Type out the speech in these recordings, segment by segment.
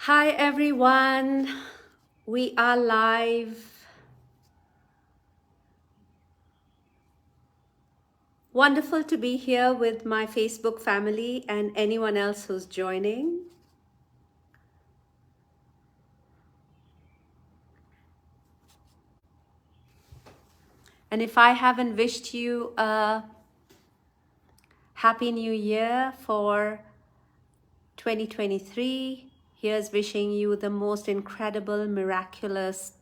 Hi everyone, we are live. Wonderful to be here with my Facebook family and anyone else who's joining. And if I haven't wished you a Happy New Year for 2023, here's wishing you the most incredible, miraculous,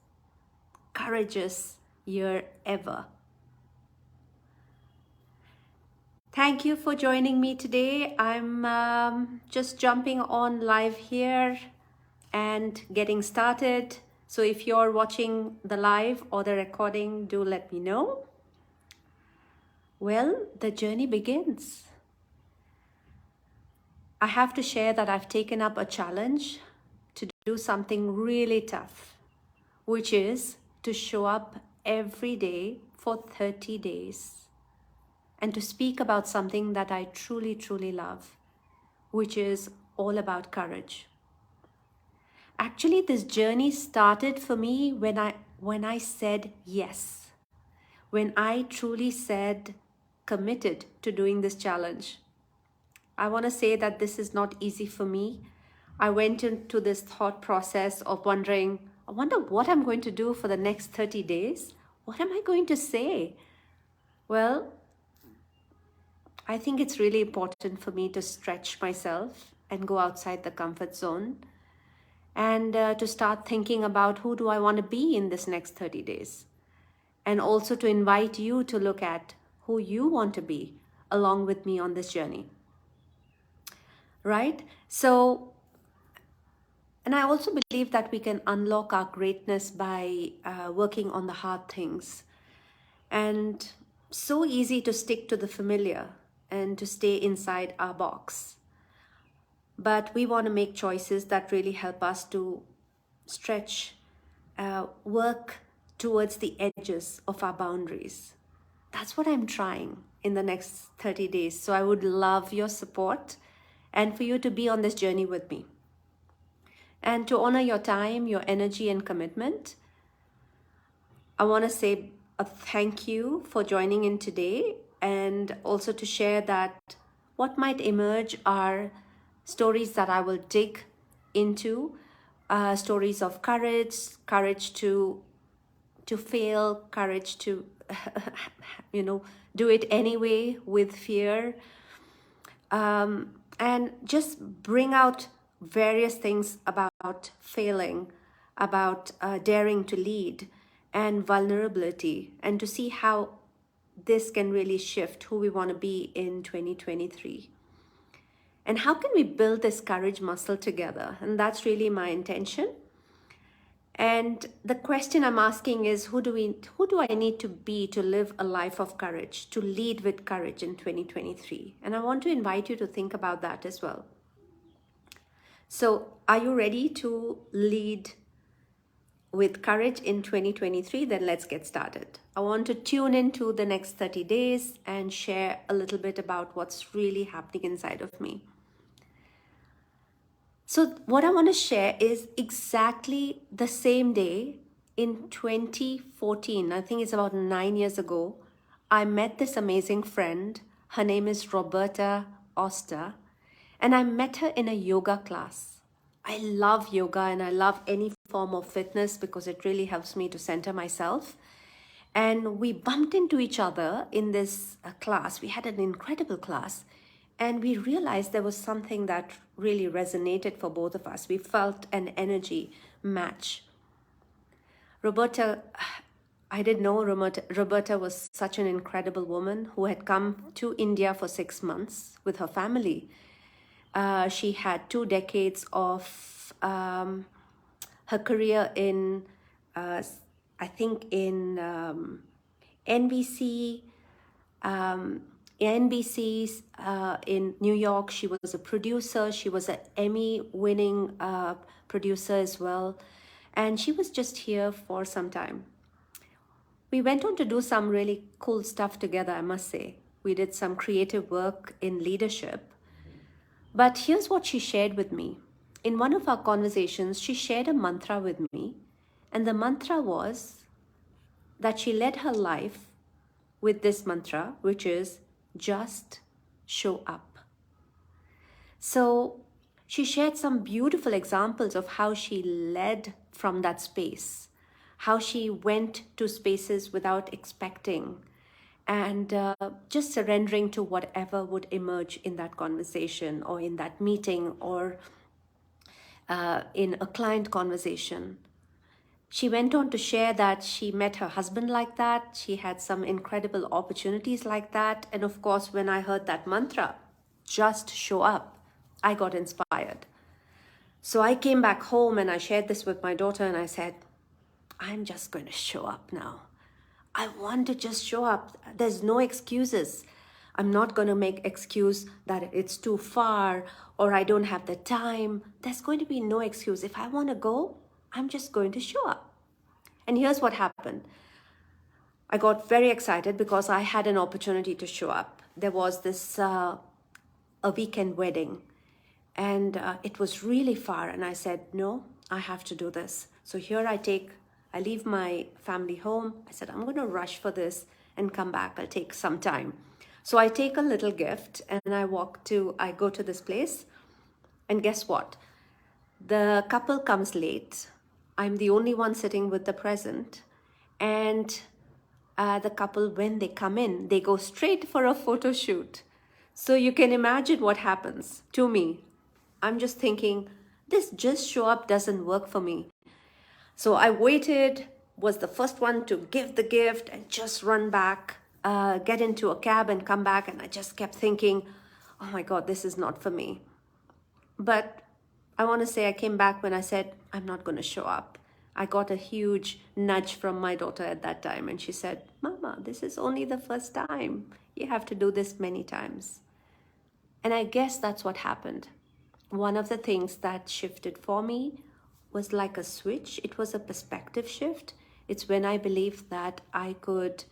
courageous year ever. Thank you for joining me today. I'm just jumping on live here and getting started. So if you're watching the live or the recording, do let me know. Well, the journey begins. I have to share that I've taken up a challenge to do something really tough, which is to show up every day for 30 days and to speak about something that I truly, truly love, which is all about courage. Actually, this journey started for me when I said yes. When I truly said committed to doing this challenge. I want to say that this is not easy for me. I went into this thought process of wondering, I wonder what I'm going to do for the next 30 days. What am I going to say? Well, I think it's really important for me to stretch myself and go outside the comfort zone and to start thinking about who do I want to be in this next 30 days. And also to invite you to look at who you want to be along with me on this journey. Right? So, and I also believe that we can unlock our greatness by working on the hard things. And so easy to stick to the familiar and to stay inside our box. But we want to make choices that really help us to stretch, work towards the edges of our boundaries. That's what I'm trying in the next 30 days. So I would love your support and for you to be on this journey with me. And to honor your time, your energy, and commitment, I want to say a thank you for joining in today and also to share that what might emerge are stories that I will dig into, stories of courage, courage to fail, courage to do it anyway with fear, and just bring out various things about failing, about daring to lead, and vulnerability, and to see how this can really shift who we want to be in 2023. And how can we build this courage muscle together? And that's really my intention. And the question I'm asking is, who do I need to be to live a life of courage, to lead with courage in 2023? And I want to invite you to think about that as well. So, are you ready to lead with courage in 2023? Then let's get started. I want to tune into the next 30 days and share a little bit about what's really happening inside of me. So what I want to share is exactly the same day in 2014, I think it's about 9 years ago, I met this amazing friend. Her name is Roberta Oster, and I met her in a yoga class. I love yoga and I love any form of fitness because it really helps me to center myself. And we bumped into each other in this class. We had an incredible class. And we realized there was something that really resonated for both of us. We felt an energy match. Roberta, I didn't know Roberta was such an incredible woman who had come to India for 6 months with her family. She had 2 decades of her career in, I think, in NBC. NBC's in New York. She was a producer. She was an Emmy-winning producer as well. And she was just here for some time. We went on to do some really cool stuff together, I must say. We did some creative work in leadership. But here's what she shared with me. in one of our conversations, she shared a mantra with me. And the mantra was that she led her life with this mantra, which is just show up. So she shared some beautiful examples of how she led from that space, how she went to spaces without expecting, and just surrendering to whatever would emerge in that conversation or in that meeting or in a client conversation. She went on to share that she met her husband like that. She had some incredible opportunities like that. And of course, when I heard that mantra, just show up, I got inspired. So I came back home and I shared this with my daughter and I said, I'm just going to show up now. I want to just show up. There's no excuses. I'm not going to make excuse that it's too far or I don't have the time. There's going to be no excuse. If I want to go, I'm just going to show up. And here's what happened. I got very excited because I had an opportunity to show up. There was this a weekend wedding and it was really far. And I said, no, I have to do this. So here I leave my family home. I said, I'm going to rush for this and come back. I'll take some time. So I take a little gift and I go to this place. And guess what? The couple comes late. I'm the only one sitting with the present. And the couple, when they come in, they go straight for a photo shoot. So you can imagine what happens to me. I'm just thinking, this just show up doesn't work for me. So I waited, was the first one to give the gift and just run back, get into a cab and come back. And I just kept thinking, oh my God, this is not for me. But I want to say I came back when I said, I'm not going to show up. I got a huge nudge from my daughter at that time. And she said, Mama, this is only the first time. You have to do this many times. And I guess that's what happened. One of the things that shifted for me was like a switch. It was a perspective shift. It's when I believed that I could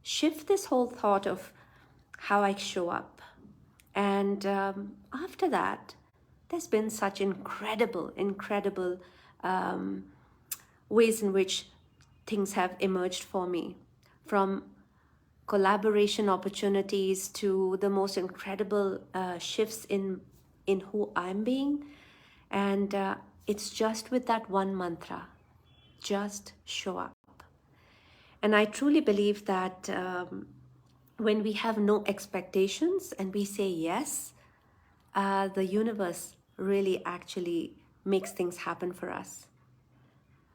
shift this whole thought of how I show up. And after that, there's been such incredible ways in which things have emerged for me, from collaboration opportunities to the most incredible shifts in who I'm being. And it's just with that one mantra, just show up. And I truly believe that when we have no expectations and we say yes, the universe really actually makes things happen for us.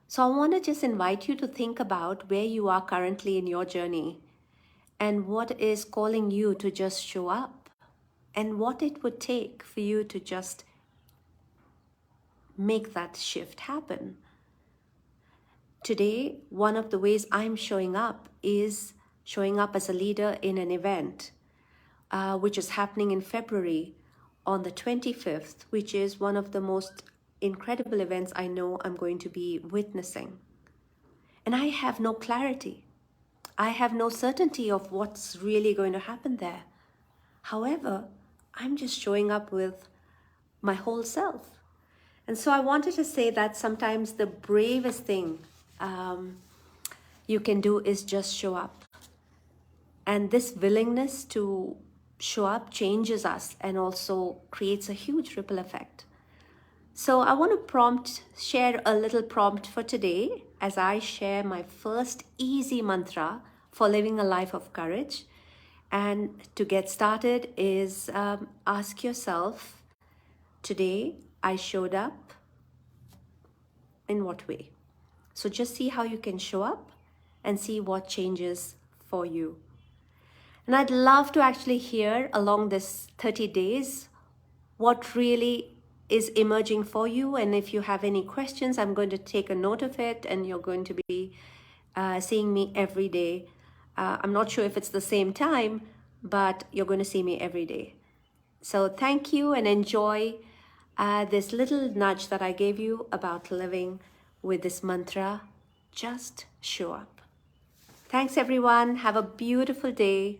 So I want to just invite you to think about where you are currently in your journey and what is calling you to just show up and what it would take for you to just make that shift happen. Today, one of the ways I'm showing up is showing up as a leader in an event, which is happening in February on the 25th, which is one of the most incredible events I know I'm going to be witnessing. And I have no clarity. I have no certainty of what's really going to happen there. However, I'm just showing up with my whole self. And so I wanted to say that sometimes the bravest thing you can do is just show up. And this willingness to show up changes us and also creates a huge ripple effect. So I want to share a little prompt for today as I share my first easy mantra for living a life of courage. And to get started is ask yourself, today I showed up in what way? So just see how you can show up and see what changes for you. And I'd love to actually hear along this 30 days what really is emerging for you. And if you have any questions, I'm going to take a note of it and you're going to be seeing me every day. I'm not sure if it's the same time, but you're going to see me every day. So thank you and enjoy this little nudge that I gave you about living with this mantra, just show up. Thanks everyone. Have a beautiful day.